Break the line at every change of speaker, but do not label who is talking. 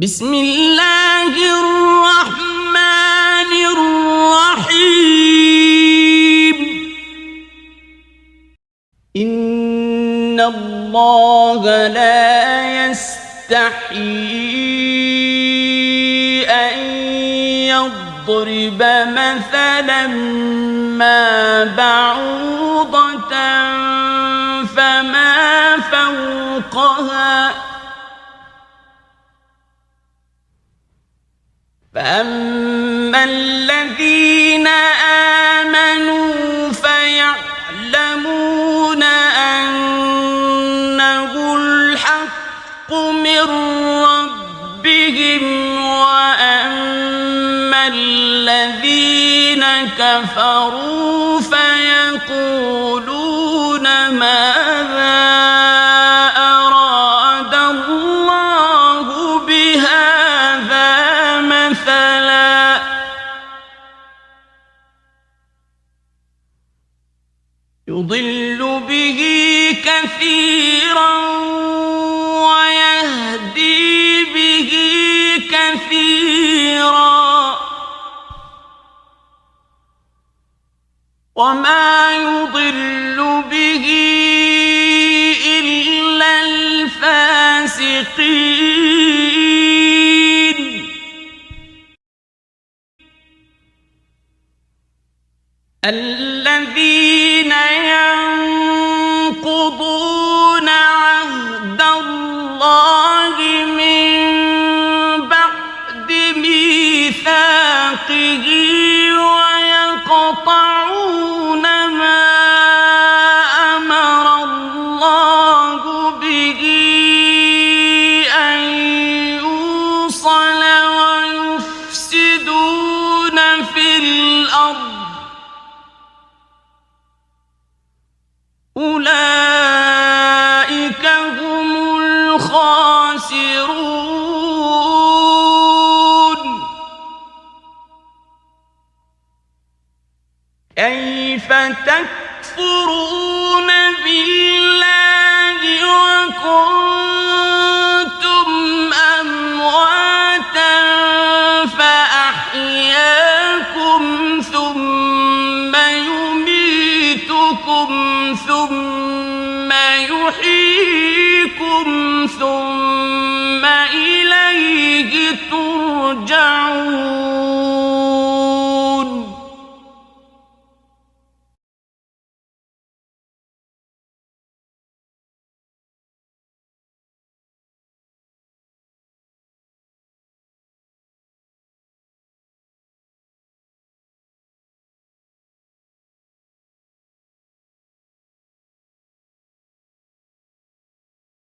بسم الله الرحمن الرحيم. إن الله لا يستحيي أن يضرب مثلا ما بعوضة فما فوقها فأما الذين آمنوا فيعلمون أنه الحق من ربهم وأما الذين كفروا فيقولون ماذا أراد الله بهذا مثلا يضل به كثيرا ويهدي به كثيرا وما يضل به إلا الفاسقين. الذين ينقضون عهد الله من بعد ميثاقه ويقطعون ما أمر الله به أن يوصل ويفسدون في الأرض أولئك هم الخاسرون. كيف تكفرون بالله وكنتم